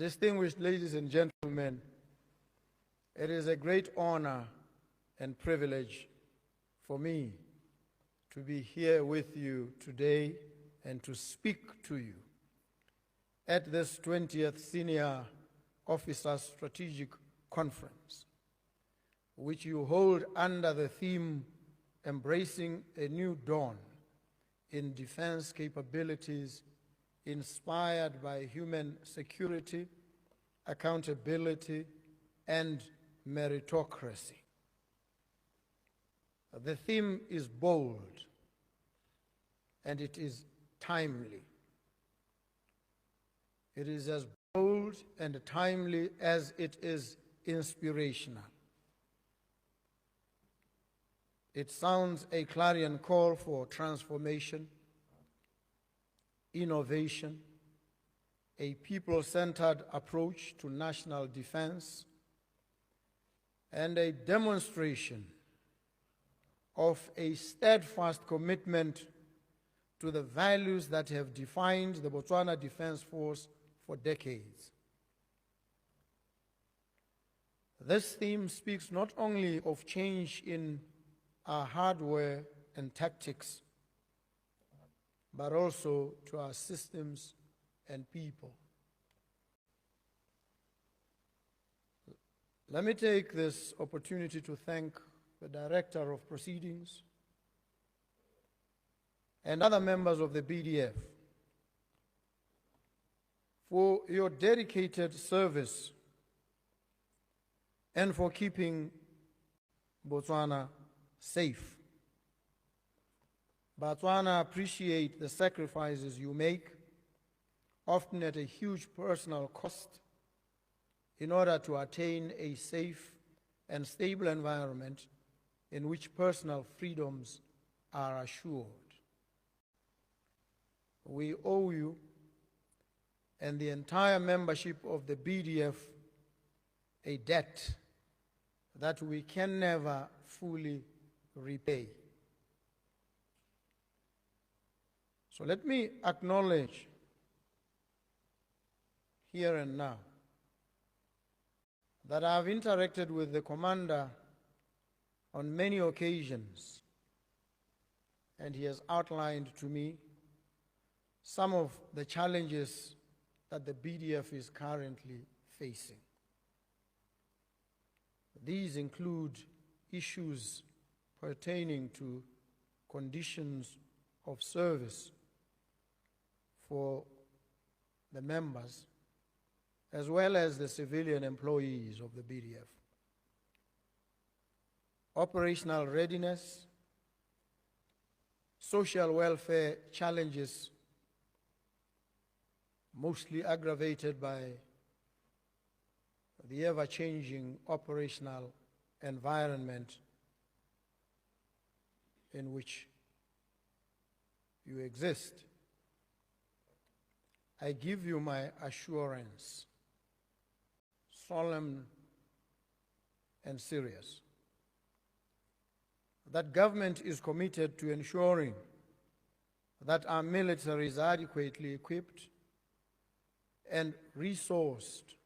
Distinguished ladies and gentlemen, it is a great honor and privilege for me to be here with you today and to speak to you at this 20th Senior Officers Strategic Conference, which you hold under the theme Embracing a New Dawn in Defense Capabilities inspired by human security, accountability, and meritocracy. The theme is bold and it is timely. It is as bold and timely as it is inspirational. It sounds a clarion call for transformation, innovation, a people-centered approach to national defense, and a demonstration of a steadfast commitment to the values that have defined the Botswana Defence Force for decades. This theme speaks not only of change in our hardware and tactics, but also to our systems and people. Let me take this opportunity to thank the Director of Proceedings and other members of the BDF for your dedicated service and for keeping Botswana safe. Botswana appreciate the sacrifices you make, often at a huge personal cost, in order to attain a safe and stable environment in which personal freedoms are assured. We owe you and the entire membership of the BDF a debt that we can never fully repay. So let me acknowledge here and now that I have interacted with the Commander on many occasions, and he has outlined to me some of the challenges that the BDF is currently facing. These include issues pertaining to conditions of service for the members, as well as the civilian employees of the BDF. Operational readiness, social welfare challenges, mostly aggravated by the ever-changing operational environment in which you exist. I give you my assurance, solemn and serious, that government is committed to ensuring that our military is adequately equipped and resourced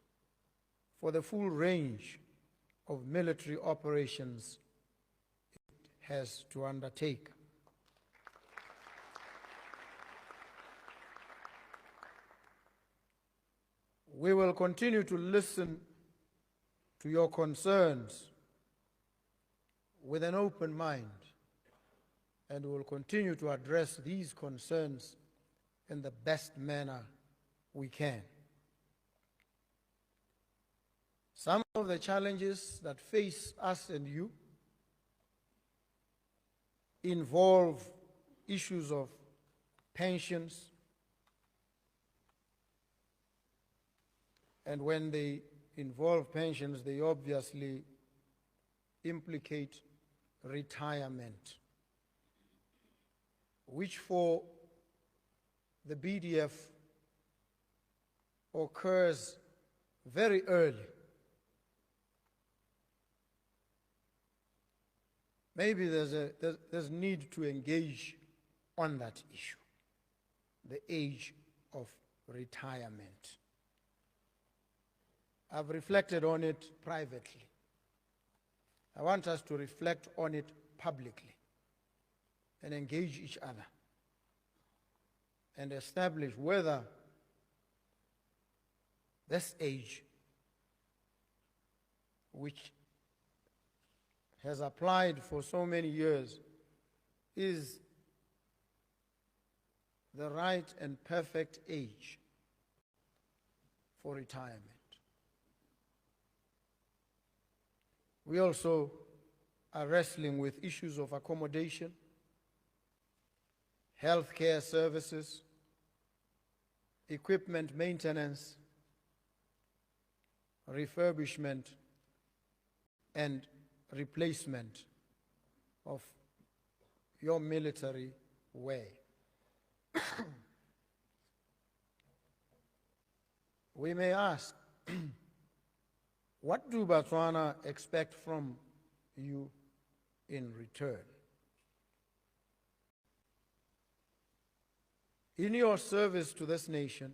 for the full range of military operations it has to undertake. We will continue to listen to your concerns with an open mind, and we will continue to address these concerns in the best manner we can. Some of the challenges that face us and you involve issues of pensions, and when they involve pensions, they obviously implicate retirement, which for the BDF occurs very early. Maybe there's need to engage on that issue, the age of retirement. I've reflected on it privately. I want us to reflect on it publicly and engage each other and establish whether this age, which has applied for so many years, is the right and perfect age for retirement. We also are wrestling with issues of accommodation, healthcare services, equipment maintenance, refurbishment, and replacement of your military wear. We may ask, what do Botswana expect from you in return? In your service to this nation,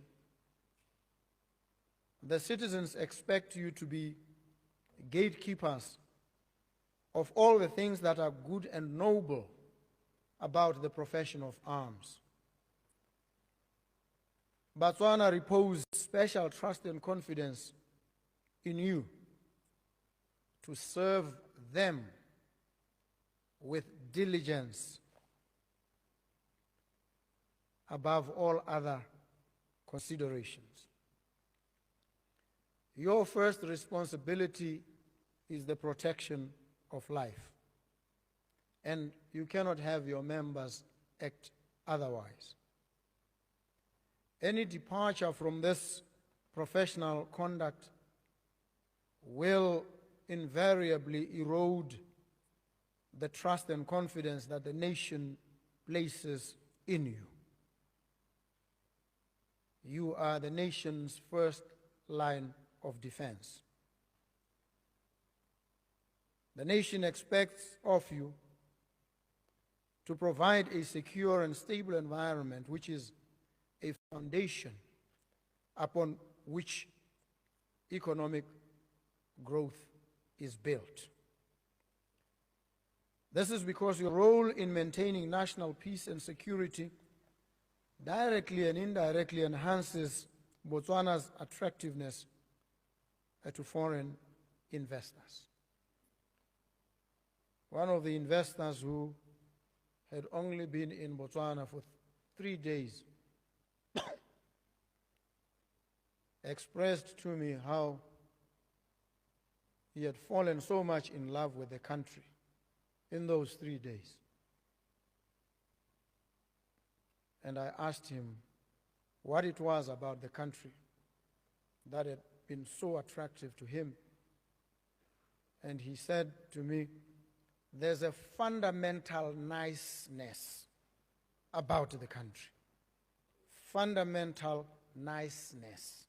the citizens expect you to be gatekeepers of all the things that are good and noble about the profession of arms. Botswana reposes special trust and confidence in you to serve them with diligence above all other considerations. Your first responsibility is the protection of life, and you cannot have your members act otherwise. Any departure from this professional conduct will invariably erode the trust and confidence that the nation places in you. You are the nation's first line of defense. The nation expects of you to provide a secure and stable environment, which is a foundation upon which economic growth is built. This is because your role in maintaining national peace and security directly and indirectly enhances Botswana's attractiveness to foreign investors. One of the investors who had only been in Botswana for 3 days expressed to me how he had fallen so much in love with the country in those 3 days. And I asked him what it was about the country that had been so attractive to him. And he said to me, there's a fundamental niceness about the country. Fundamental niceness.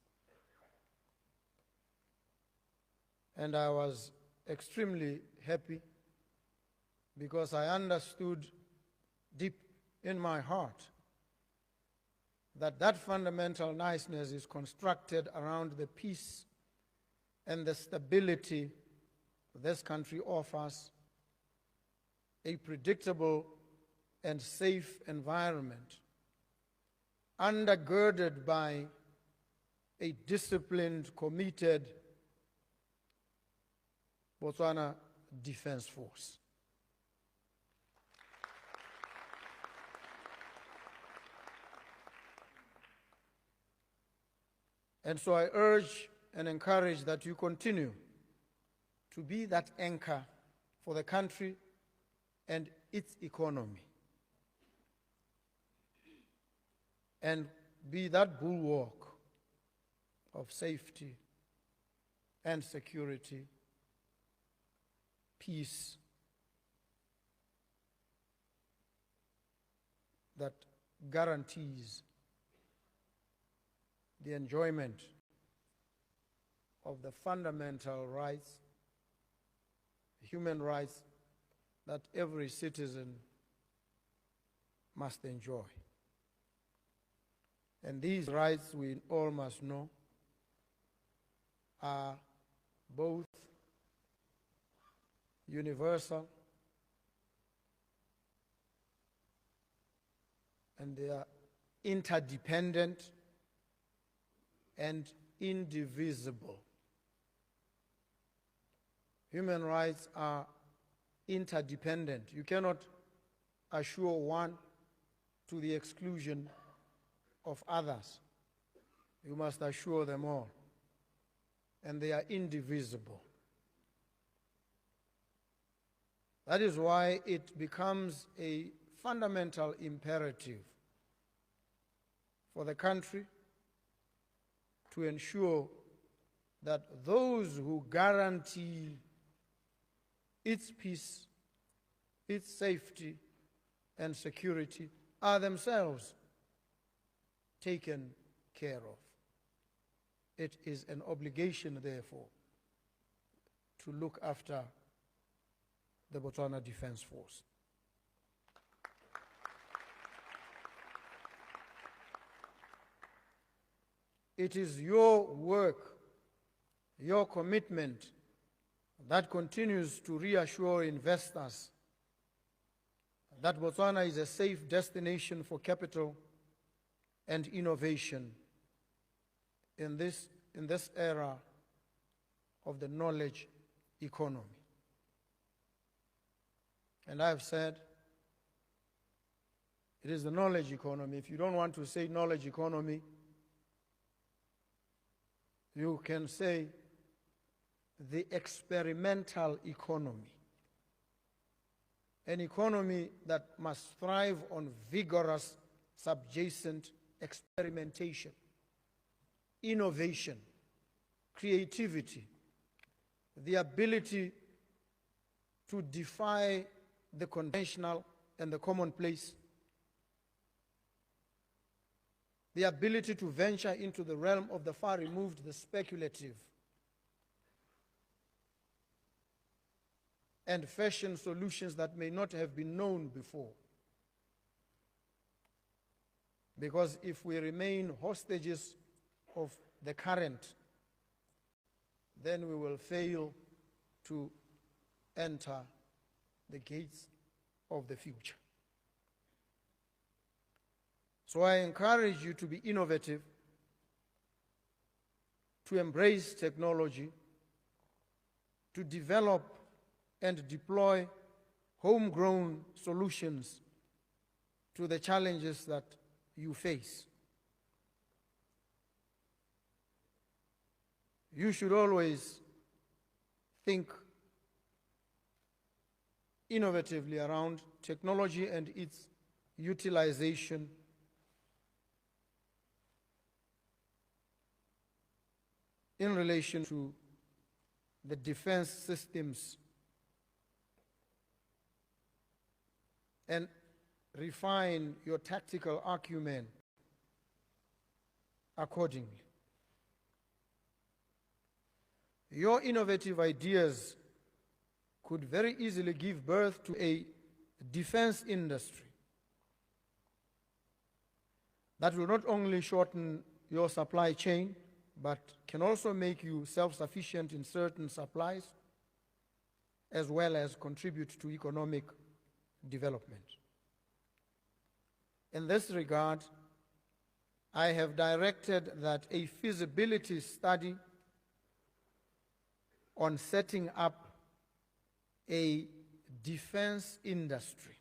And I was extremely happy because I understood deep in my heart that that fundamental niceness is constructed around the peace and the stability this country offers, a predictable and safe environment undergirded by a disciplined, committed Botswana Defense Force. And so I urge and encourage that you continue to be that anchor for the country and its economy, and be that bulwark of safety and security, peace, that guarantees the enjoyment of the fundamental rights, human rights that every citizen must enjoy. And these rights, we all must know, are both universal and they are interdependent and indivisible. Human rights are interdependent. You cannot assure one to the exclusion of others. You must assure them all. And they are indivisible. That is why it becomes a fundamental imperative for the country to ensure that those who guarantee its peace, its safety and security are themselves taken care of. It is an obligation, therefore, to look after the Botswana Defence Force. It is your work, your commitment that continues to reassure investors that Botswana is a safe destination for capital and innovation in this era of the knowledge economy. And I have said, it is the knowledge economy. If you don't want to say knowledge economy, you can say the experimental economy. An economy that must thrive on vigorous subjacent experimentation, innovation, creativity, the ability to defy the conventional and the commonplace, the ability to venture into the realm of the far removed, the speculative, and fashion solutions that may not have been known before. Because if we remain hostages of the current, then we will fail to enter the gates of the future. So I encourage you to be innovative, to embrace technology, to develop and deploy homegrown solutions to the challenges that you face. You should always think innovatively around technology and its utilization in relation to the defense systems, and refine your tactical acumen accordingly. Your innovative ideas could very easily give birth to a defense industry that will not only shorten your supply chain, but can also make you self-sufficient in certain supplies, as well as contribute to economic development. In this regard, I have directed that a feasibility study on setting up a defense industry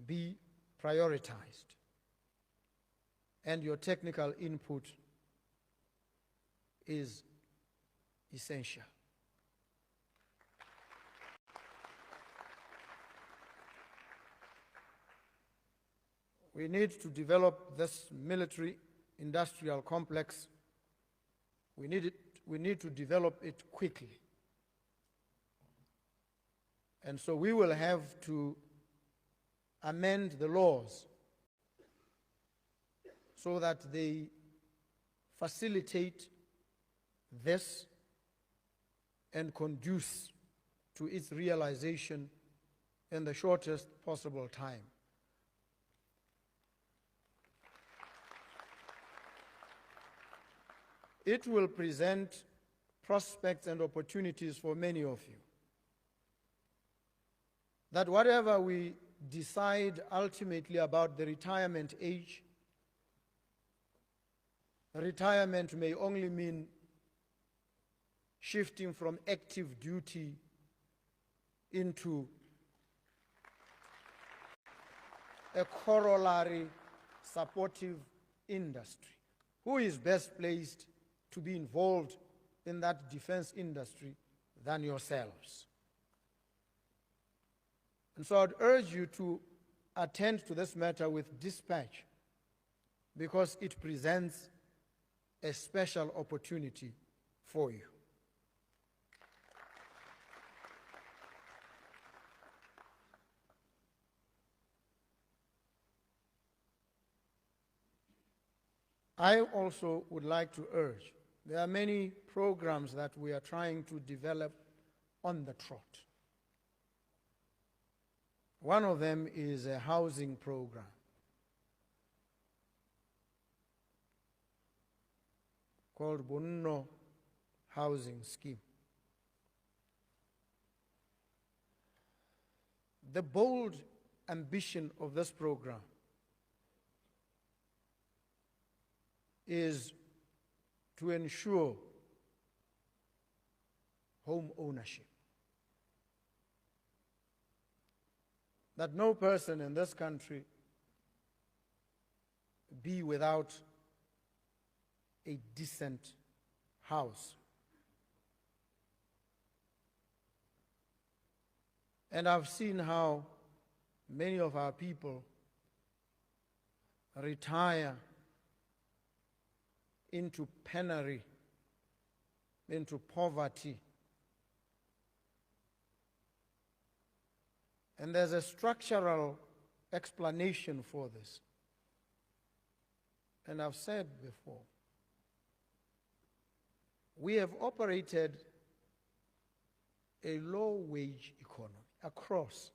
be prioritized, and your technical input is essential. We need to develop this military-industrial complex. We need to develop it quickly. And so we will have to amend the laws so that they facilitate this and conduce to its realization in the shortest possible time. it will present prospects and opportunities for many of you. That whatever we decide ultimately about the retirement age, retirement may only mean shifting from active duty into a corollary supportive industry. Who is best placed to be involved in that defense industry than yourselves? And so I'd urge you to attend to this matter with dispatch, because it presents a special opportunity for you. I also would like to urge, there are many programs that we are trying to develop on the trot. One of them is a housing program. Called Bonno Housing Scheme. The bold ambition of this program is to ensure home ownership. That no person in this country be without a decent house. And I've seen how many of our people retire into penury, into poverty. And there's a structural explanation for this. And I've said before, we have operated a low-wage economy across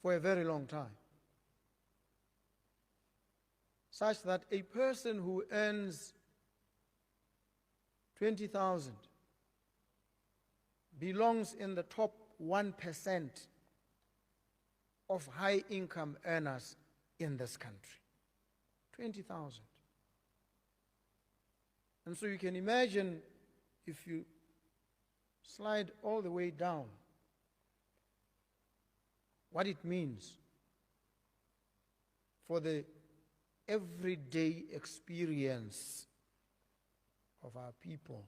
for a very long time, such that a person who earns 20,000 belongs in the top 1% of high-income earners in this country. 20,000. And so you can imagine, if you slide all the way down, what it means for the everyday experience of our people.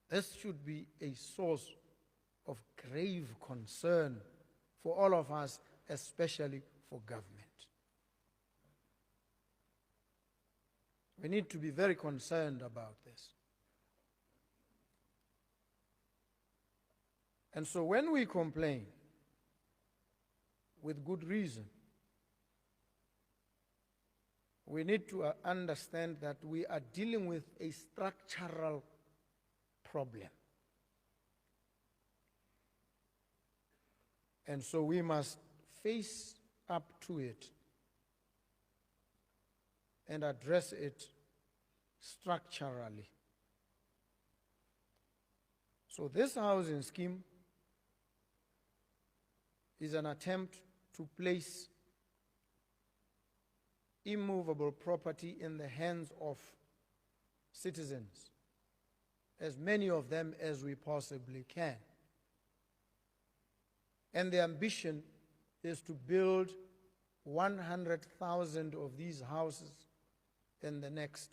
This should be a source of grave concern for all of us, especially for government. We need to be very concerned about this. And so when we complain, with good reason, we need to understand that we are dealing with a structural problem. And so we must face up to it and address it structurally. So this housing scheme is an attempt to place immovable property in the hands of citizens, as many of them as we possibly can. And the ambition is to build 100,000 of these houses in the next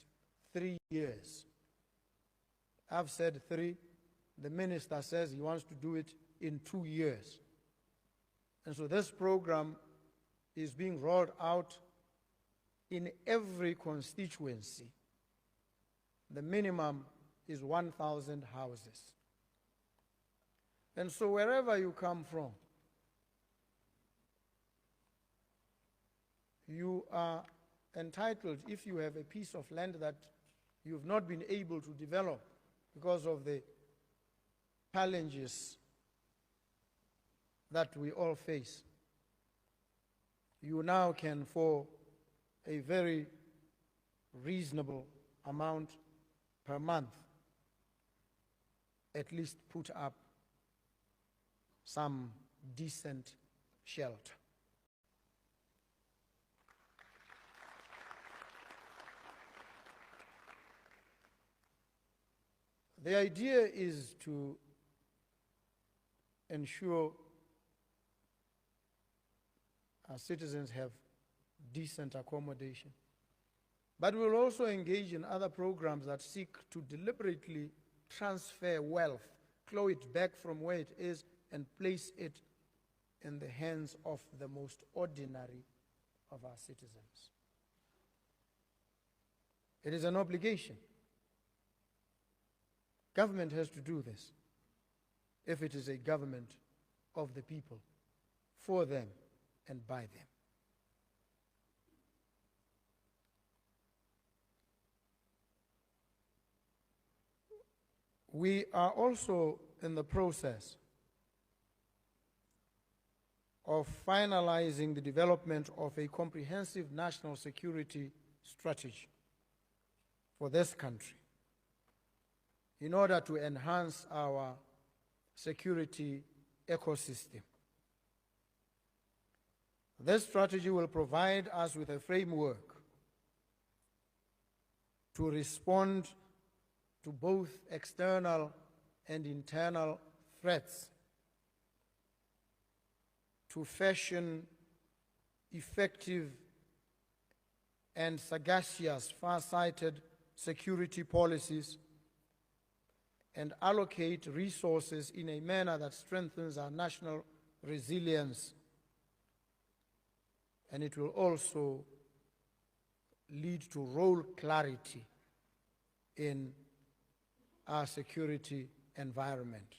3 years. I've said 3. The minister says he wants to do it in 2 years. And so this program is being rolled out in every constituency. The minimum is 1,000 houses. And so wherever you come from, you are entitled, if you have a piece of land that you've not been able to develop because of the challenges that we all face, you now can, for a very reasonable amount per month, at least put up some decent shelter. The idea is to ensure our citizens have decent accommodation. But we'll also engage in other programs that seek to deliberately transfer wealth, claw it back from where it is, and place it in the hands of the most ordinary of our citizens. It is an obligation. Government has to do this if it is a government of the people, for them, and by them. We are also in the process of finalizing the development of a comprehensive national security strategy for this country in order to enhance our security ecosystem. This strategy will provide us with a framework to respond to both external and internal threats, to fashion effective and sagacious, far-sighted security policies, and allocate resources in a manner that strengthens our national resilience. And it will also lead to role clarity in our security environment.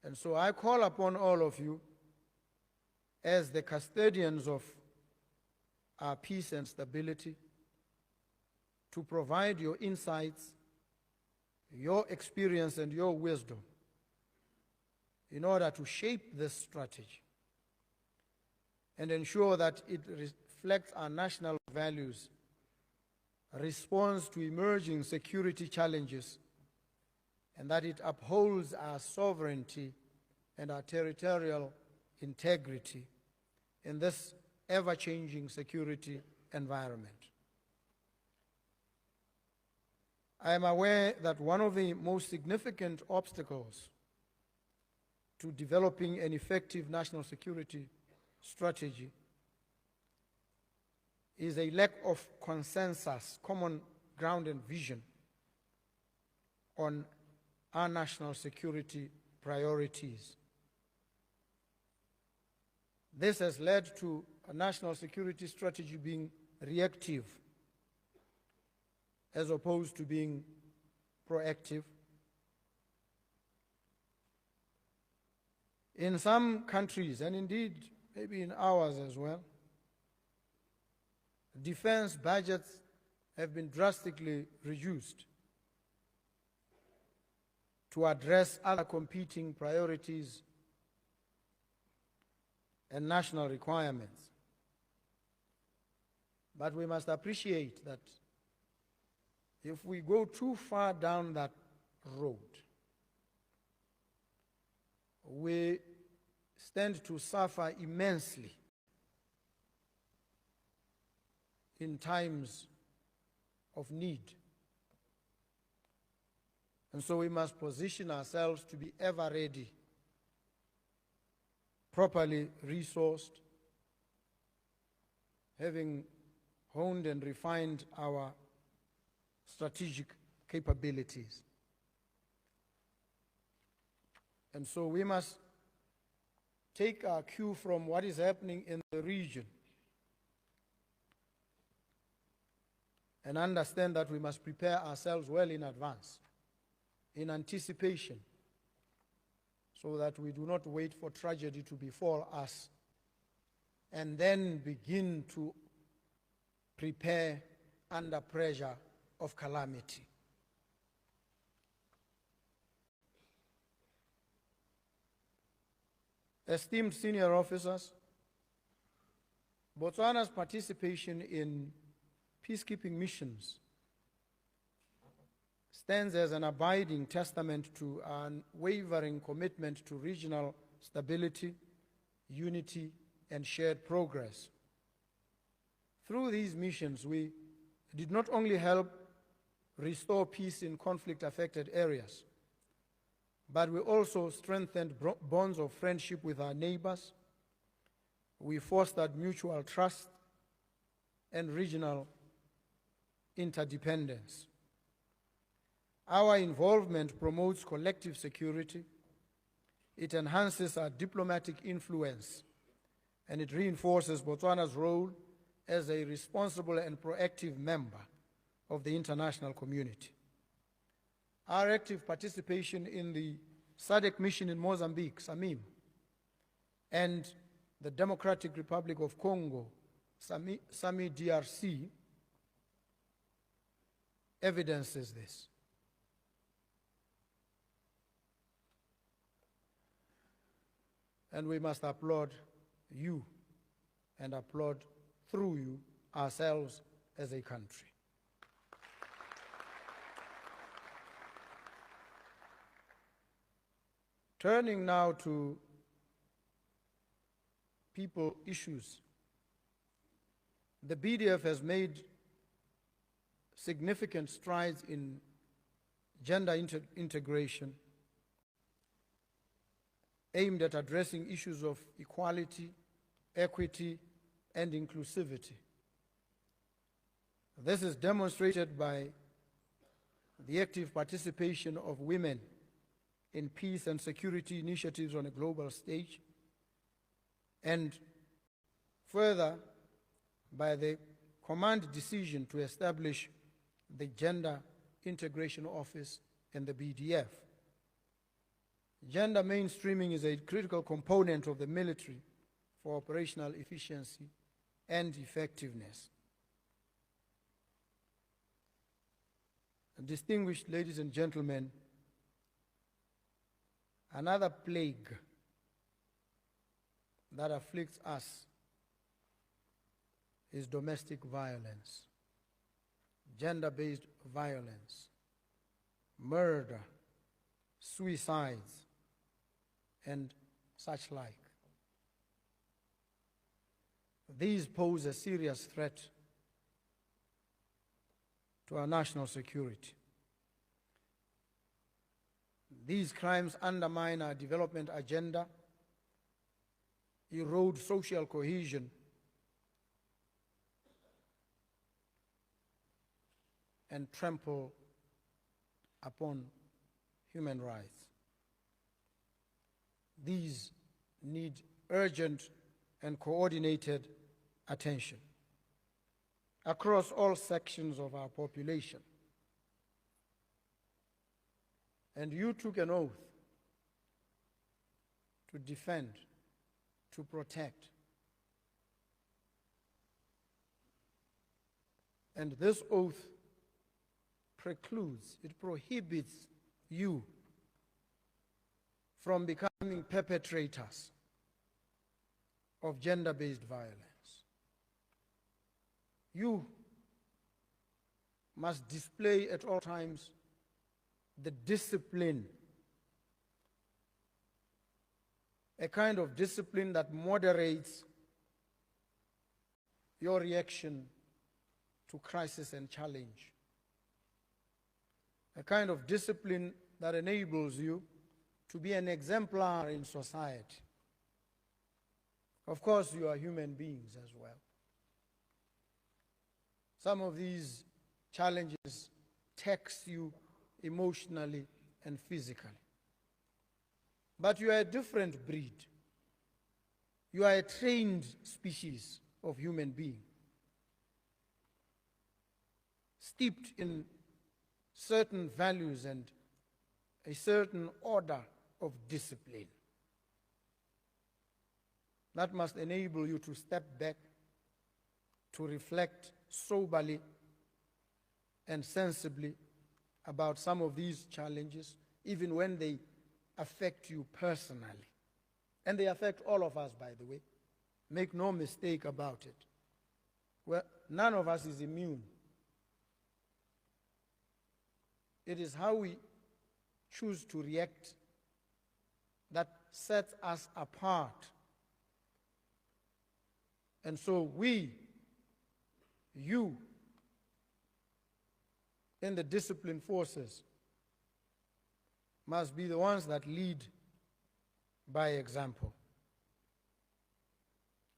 And so I call upon all of you, as the custodians of our peace and stability, to provide your insights, your experience, and your wisdom in order to shape this strategy and ensure that it reflects our national values, responds to emerging security challenges, and that it upholds our sovereignty and our territorial integrity in this ever-changing security environment. I am aware that one of the most significant obstacles to developing an effective national security strategy is a lack of consensus, common ground and vision on our national security priorities. This has led to a national security strategy being reactive as opposed to being proactive. In some countries, and indeed maybe in ours as well, defense budgets have been drastically reduced to address other competing priorities and national requirements. But we must appreciate that if we go too far down that road, we stand to suffer immensely in times of need. And so we must position ourselves to be ever ready, properly resourced, having honed and refined our strategic capabilities. And so we must take our cue from what is happening in the region and understand that we must prepare ourselves well in advance, in anticipation, so that we do not wait for tragedy to befall us and then begin to prepare under pressure of calamity. Esteemed senior officers, Botswana's participation in peacekeeping missions stands as an abiding testament to our unwavering commitment to regional stability, unity, and shared progress. Through these missions, we did not only help restore peace in conflict-affected areas, but we also strengthened bonds of friendship with our neighbors. We fostered mutual trust and regional interdependence. Our involvement promotes collective security, it enhances our diplomatic influence, and it reinforces Botswana's role as a responsible and proactive member of the international community. Our active participation in the SADC mission in Mozambique, SAMIM, and the Democratic Republic of Congo, SAMI DRC, evidences this. And we must applaud you and applaud through you ourselves as a country. Turning now to people issues, the BDF has made significant strides in gender integration aimed at addressing issues of equality, equity, and inclusivity. This is demonstrated by the active participation of women in peace and security initiatives on a global stage, and further by the command decision to establish the Gender Integration Office in the BDF. Gender mainstreaming is a critical component of the military for operational efficiency and effectiveness. Distinguished ladies and gentlemen, another plague that afflicts us is domestic violence, gender-based violence, murder, suicides, and such like. These pose a serious threat to our national security. These crimes undermine our development agenda, erode social cohesion, and trample upon human rights. These need urgent and coordinated attention across all sections of our population. And you took an oath to defend, to protect. And this oath precludes, it prohibits you from becoming perpetrators of gender-based violence. You must display at all times the discipline, a kind of discipline that moderates your reaction to crisis and challenge, a kind of discipline that enables you to be an exemplar in society. Of course, you are human beings as well. Some of these challenges tax you emotionally and physically. But you are a different breed. You are a trained species of human being, steeped in certain values and a certain order of discipline that must enable you to step back, to reflect soberly and sensibly about some of these challenges, even when they affect you personally. And they affect all of us, by the way, Make no mistake about it. Well, none of us is immune. It is how we choose to react that sets us apart. And so you, in the disciplined forces, must be the ones that lead by example.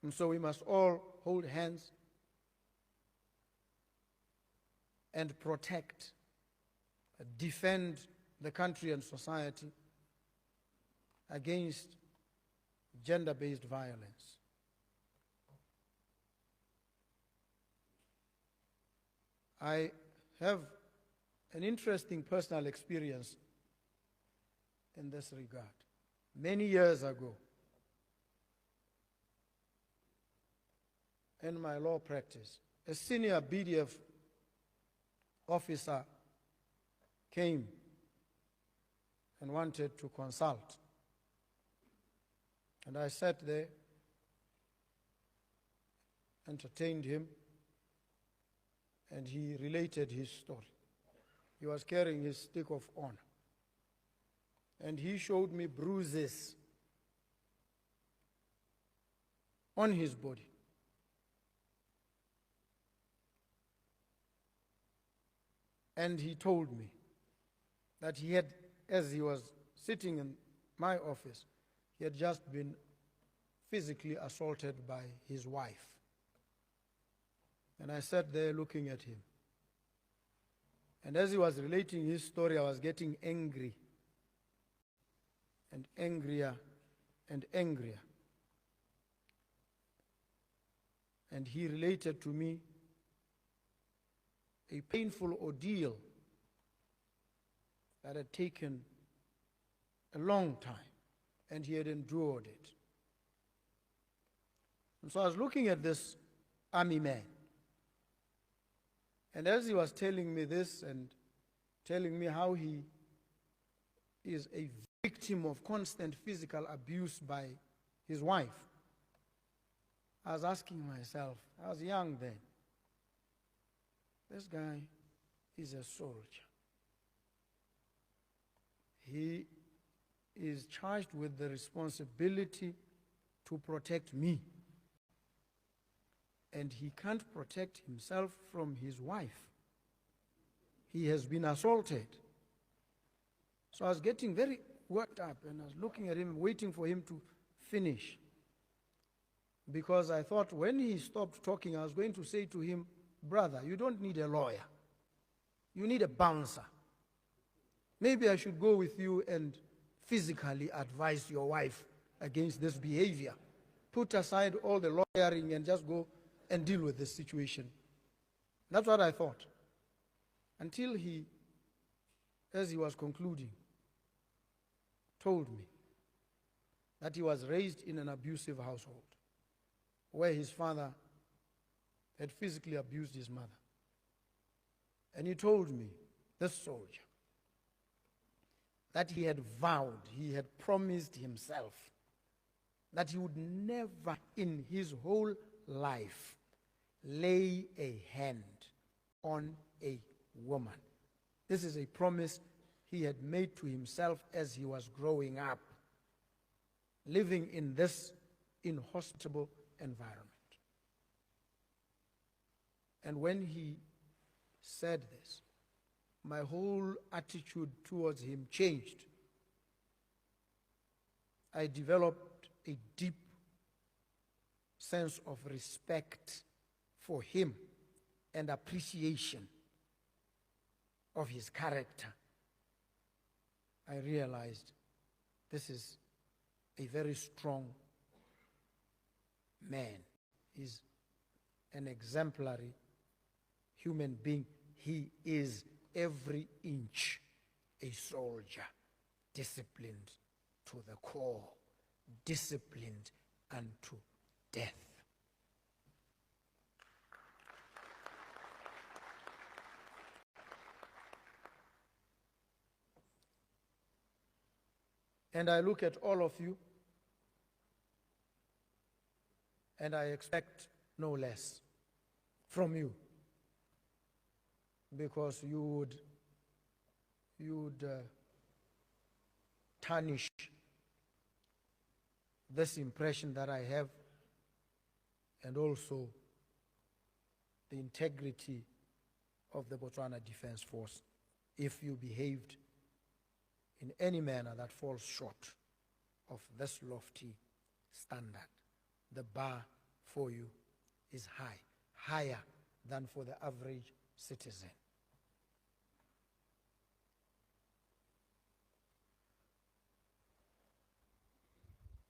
And so we must all hold hands and protect, defend the country and society against gender-based violence. I have an interesting personal experience in this regard. Many years ago, in my law practice, a senior BDF officer came and wanted to consult. And I sat there, entertained him, and he related his story. He was carrying his stick of honor. And he showed me bruises on his body. And he told me that he had, as he was sitting in my office, he had just been physically assaulted by his wife. And I sat there looking at him. And as he was relating his story, I was getting angry and angrier and angrier. And he related to me a painful ordeal that had taken a long time, and he had endured it. And so I was looking at this army man, and as he was telling me this and telling me how he is a victim of constant physical abuse by his wife, I was asking myself, I was young then, this guy is a soldier. He is charged with the responsibility to protect me. And he can't protect himself from his wife. He has been assaulted. So I was getting very worked up, and I was looking at him, waiting for him to finish. Because I thought when he stopped talking, I was going to say to him, brother, you don't need a lawyer. You need a bouncer. Maybe I should go with you and physically advise your wife against this behavior. Put aside all the lawyering and just go and deal with this situation. That's what I thought. Until he, as he was concluding, told me that he was raised in an abusive household where his father had physically abused his mother. And he told me, this soldier, that he had vowed, he had promised himself that he would never in his whole life lay a hand on a woman. This is a promise he had made to himself as he was growing up, living in this inhospitable environment. And when he said this, my whole attitude towards him changed. I developed a deep sense of respect for him and appreciation of his character. I realized this is a very strong man. He's an exemplary human being. He is every inch a soldier, disciplined to the core, disciplined unto death. And I look at all of you, and I expect no less from you, because you would tarnish this impression that I have, and also the integrity of the Botswana Defence Force if you behaved in any manner that falls short of this lofty standard. The bar for you is high, higher than for the average citizen.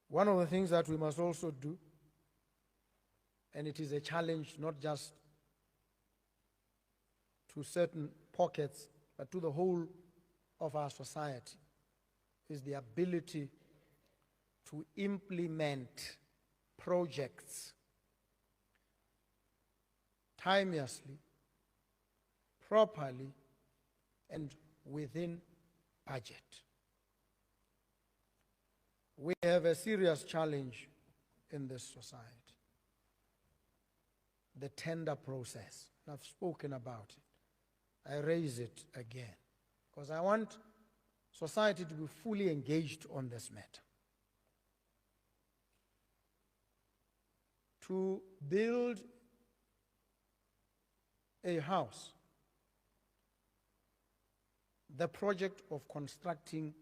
One of the things that we must also do, and it is a challenge not just to certain pockets, but to the whole of our society, is the ability to implement projects timeously, properly, and within budget. We have a serious challenge in this society. The tender process. I've spoken about it. I raise it again because I want society to be fully engaged on this matter. To build a house, the project of constructing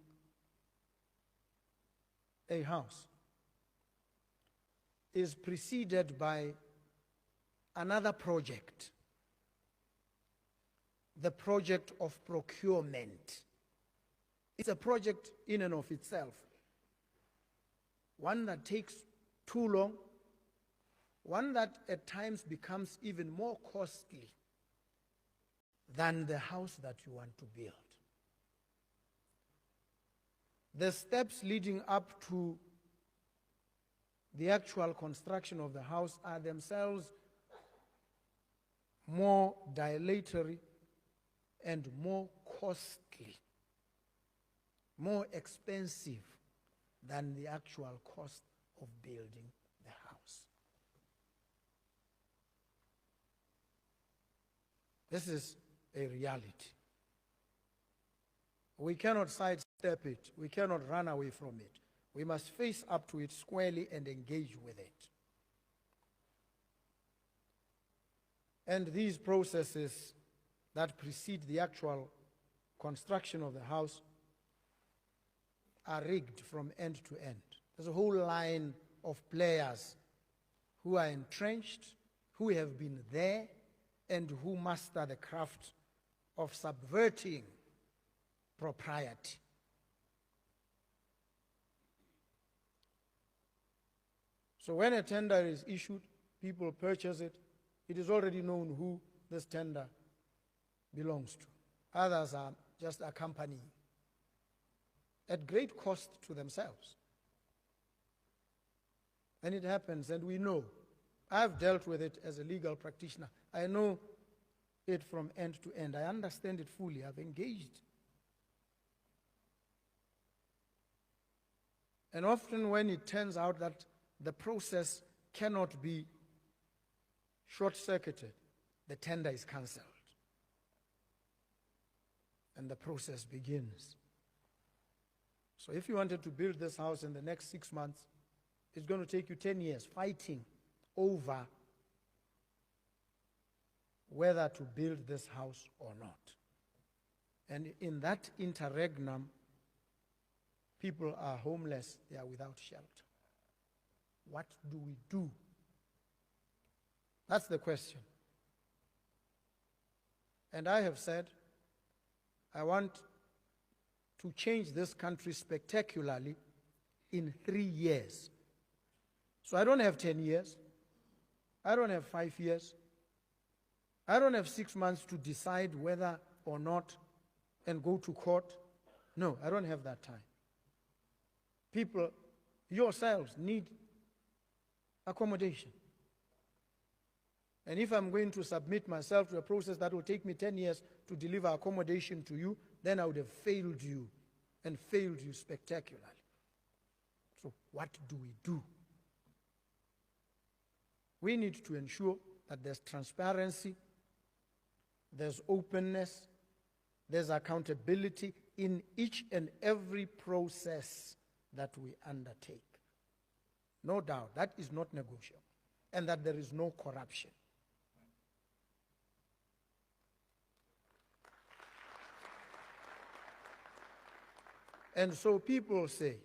a house is preceded by another project, the project of procurement. It's a project in and of itself, one that takes too long, one that at times becomes even more costly than the house that you want to build. The steps leading up to the actual construction of the house are themselves more dilatory and more costly, more expensive than the actual cost of building the house. This is a reality. We cannot sidestep it. We cannot run away from it. We must face up to it squarely and engage with it. And these processes that precede the actual construction of the house are rigged from end to end. There's a whole line of players who are entrenched, who have been there, and who master the craft of subverting propriety. So when a tender is issued, people purchase it, it is already known who this tender belongs to. Others are just accompanying at great cost to themselves. And it happens, and we know. I've dealt with it as a legal practitioner. I know it from end to end. I understand it fully. I've engaged. And often when it turns out that the process cannot be short-circuited, the tender is cancelled. And the process begins. So if you wanted to build this house in the next 6 months, it's going to take you 10 years fighting over whether to build this house or not. And in that interregnum, people are homeless, they are without shelter. What do we do? That's the question. And I have said, I want to change this country spectacularly in 3 years. So I don't have 10 years. I don't have 5 years. I don't have 6 months to decide whether or not and go to court. No, I don't have that time. People, yourselves, need accommodation. And if I'm going to submit myself to a process that will take me 10 years to deliver accommodation to you, then I would have failed you, and failed you spectacularly. So what do we do? We need to ensure that there's transparency, there's openness, there's accountability in each and every process that we undertake. No doubt, that is not negotiable, and that there is no corruption. And so people say,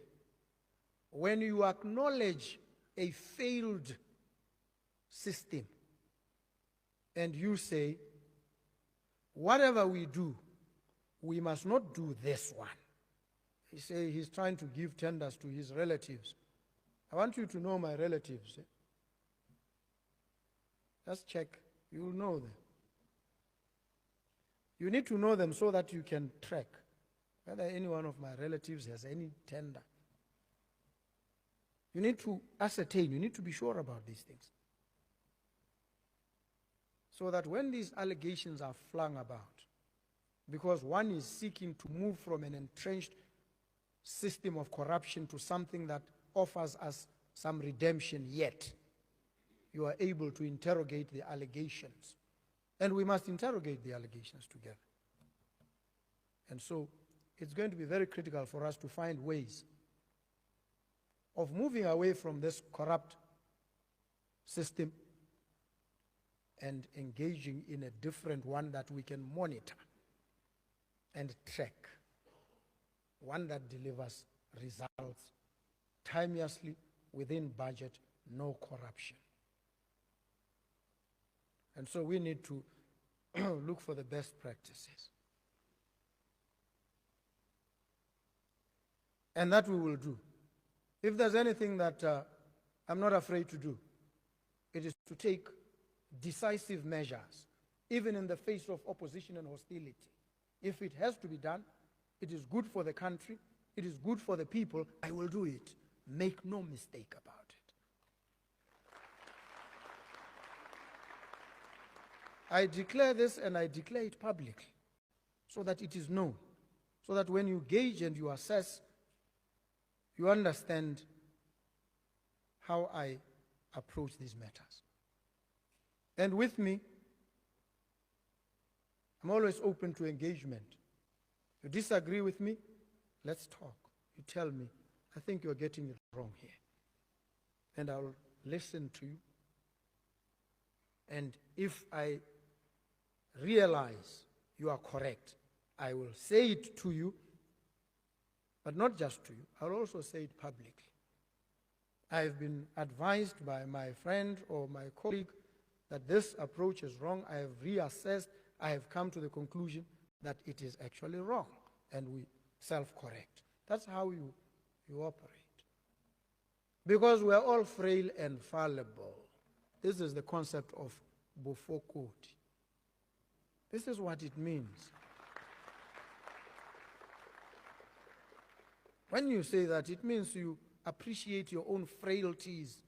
when you acknowledge a failed system, and you say, whatever we do, we must not do this one. He say he's trying to give tenders to his relatives. I want you to know my relatives. Just check. You'll know them. You need to know them so that you can track whether any one of my relatives has any tender. You need to ascertain, you need to be sure about these things. So that when these allegations are flung about, because one is seeking to move from an entrenched system of corruption to something that offers us some redemption yet, you are able to interrogate the allegations. And we must interrogate the allegations together. And so it's going to be very critical for us to find ways of moving away from this corrupt system and engaging in a different one that we can monitor and track, one that delivers results timeously, within budget, no corruption. And so we need to look for the best practices. And that we will do. If there's anything that I'm not afraid to do, it is to take decisive measures, even in the face of opposition and hostility. If it has to be done, it is good for the country, it is good for the people, I will do it. Make no mistake about it. I declare this, and I declare it publicly so that it is known, so that when you gauge and you assess, you understand how I approach these matters. And with me, I'm always open to engagement. You disagree with me, let's talk. You tell me, I think you're getting it wrong here. And I'll listen to you. And if I realize you are correct, I will say it to you, but not just to you. I'll also say it publicly. I've been advised by my friend or my colleague that this approach is wrong. I have reassessed. I have come to the conclusion that it is actually wrong, and we self-correct. That's how you operate. Because we're all frail and fallible. This is the concept of bofokoti. This is what it means. When you say that, it means you appreciate your own frailties,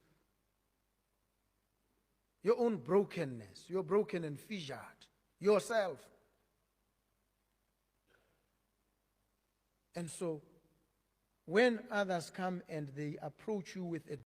your own brokenness. You're broken and fissured yourself. And so when others come and they approach you with a